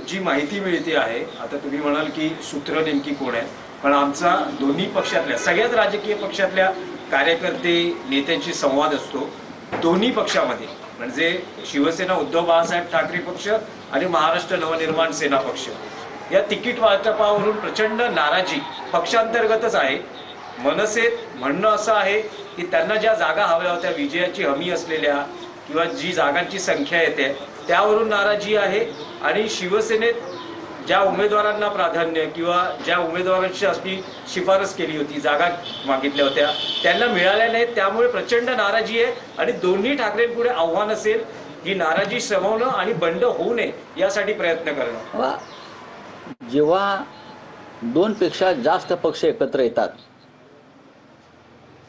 जी माहिती मिळते आहे, आता तुम्ही म्हणाल की सूत्र नेमकी कोण आहे, पण आमचा दोन्ही पक्षातल्या सगळ्याच राजकीय पक्षातल्या कार्यकर्ते नेत्यांशी संवाद असतो दोन्ही पक्षामध्ये, म्हणजे शिवसेना उद्धव बाळासाहेब ठाकरे पक्ष आणि महाराष्ट्र नवनिर्माण सेना पक्ष या तिकीट वाटपावरून प्रचंड नाराजी पक्षांतर्गतच आहे। मनसेत म्हणणं असं आहे की त्यांना ज्या जागा हव्या होत्या विजयाची हमी असलेल्या किंवा जी जागांची संख्या येते त्यावरून नाराजी आहे, आणि शिवसेनेत ज्या उमेदवारांना प्राधान्य किंवा ज्या उमेदवारांची अशी शिफारस केली होती, जागा मागितल्या होत्या, त्यांना मिळाल्या नाहीत, त्यामुळे प्रचंड नाराजी आहे। आणि दोन्ही ठाकरेंपुढे आव्हान असेल ही नाराजी शमवणं आणि बंड होऊ नये यासाठी प्रयत्न करणं। जेव्हा दोनपेक्षा जास्त पक्ष एकत्र येतात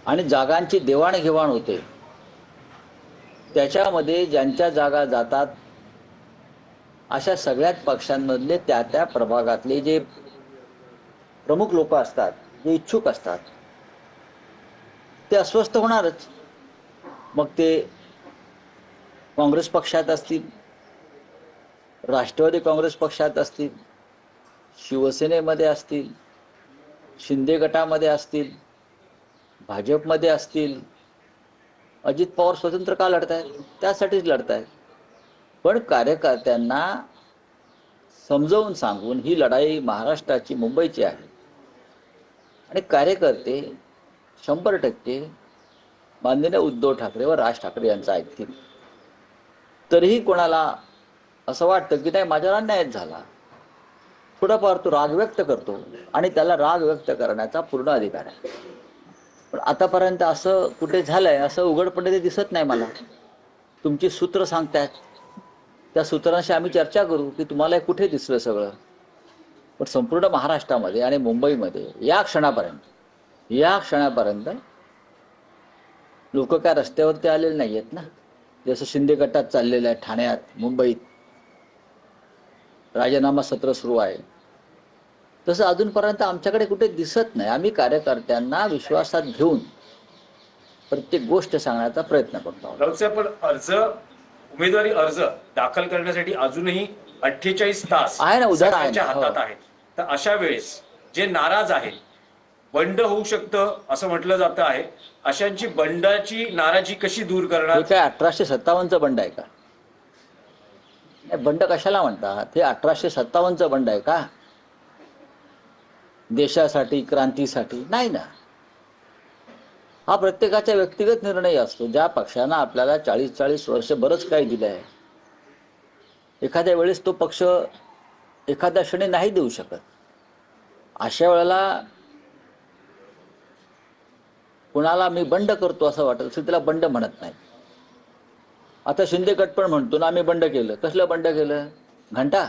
आणि जागांची देवाणघेवाण होते, त्याच्यामध्ये ज्यांच्या जागा जातात अशा सगळ्याच पक्षांमधले त्या त्या प्रभागातले जे प्रमुख लोक असतात, जे इच्छुक असतात, ते अस्वस्थ होणारच। मग ते काँग्रेस पक्षात असतील, राष्ट्रवादी काँग्रेस पक्षात असतील, शिवसेनेमध्ये असतील, शिंदे गटामध्ये असतील, भाजपमध्ये असतील। अजित पवार स्वतंत्र का लढतायत? त्यासाठीच लढतायत। पण कार्यकर्त्यांना समजावून सांगून ही लढाई महाराष्ट्राची, मुंबईची आहे, आणि कार्यकर्ते 100% माननीय उद्धव ठाकरे व राज ठाकरे यांचं ऐकतील। तरीही कोणाला असं वाटतं की नाही माझ्यावर अन्यायच झाला, थोडाफार तो राग व्यक्त करतो आणि त्याला राग व्यक्त करण्याचा पूर्ण अधिकार आहे। पण आतापर्यंत असं कुठे झालंय असं उघडपणे ते दिसत नाही मला। तुमची सूत्र सांगतायत, त्या सूत्रांशी आम्ही चर्चा करू की तुम्हाला कुठे दिसलं सगळं। पण संपूर्ण महाराष्ट्रामध्ये आणि मुंबईमध्ये या क्षणापर्यंत लोक काय रस्त्यावरती आलेले नाही आहेत ना। जसं शिंदे गटात चाललेलं आहे, ठाण्यात, मुंबईत राजीनामा सत्र सुरू आहे, तसं अजूनपर्यंत आमच्याकडे कुठे दिसत नाही। आम्ही कार्यकर्त्यांना विश्वासात घेऊन प्रत्येक गोष्ट सांगण्याचा प्रयत्न करतो आहोत। पण उमेदवारी अर्ज दाखल करण्यासाठी अजूनही 48 तास आहे ना, उदाहरण आहे सरकारच्या ना। हातात आहे। तर अशा वेळेस जे नाराज आहेत, बंड होऊ शकतं असं म्हटलं जातं आहे, अशांची बंडाची नाराजी कशी दूर करणार? हे काय 1857चं बंड आहे का? बंड कशाला म्हणतात? हे 1857चं बंड आहे का? देशासाठी, क्रांतीसाठी नाही ना। हा प्रत्येकाचा व्यक्तिगत निर्णय असतो। ज्या पक्षानं आपल्याला 40 वर्ष बरंच काही दिलंय, एखाद्या वेळेस तो पक्ष एखाद्या क्षणी नाही देऊ शकत। अशा वेळेला कुणाला मी बंड करतो असं वाटत असेल त्याला बंड म्हणत नाही। आता शिंदे गट पण म्हणतो ना आम्ही बंड केलं। कसलं बंड केलं? घंटा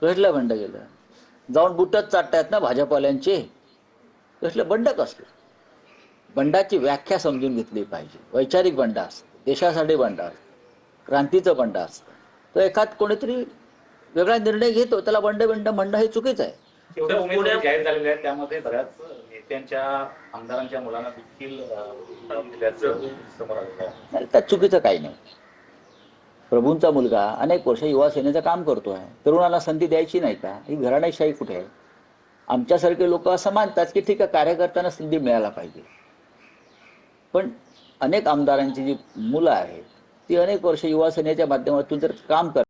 कसलं बंड केलं? जाऊन बुटच चाटतायत ना भाजपवाल्यांचे। कसलं बंड कसलं? बंडाची व्याख्या समजून घेतली पाहिजे। वैचारिक बंड असतं, देशासाठी बंड असतं, क्रांतीचं बंड असतं। तर एखाद कोणीतरी वेगळा निर्णय घेतो त्याला बंड म्हणणं हे चुकीचं आहे। एवढ्या उमेदवारी जाहीर झालेल्या आहेत, त्यामध्ये बऱ्याच नेत्यांच्या, आमदारांच्या मुलांना देखील समोर आलेलं आहे। त्यात चुकीचं काही नाही। प्रभूंचा मुलगा अनेक वर्ष युवा सेनेचं काम करतोय, तरुणाला संधी द्यायची नाही का? ही घराणेशाही कुठे आहे? आमच्यासारखे लोक असं मानतात की ठीक आहे, कार्यकर्त्यांना संधी मिळायला पाहिजे। पण अनेक आमदारांची जी मुलं आहेत ती अनेक वर्ष युवा सेनेच्या माध्यमातून जर काम करतात,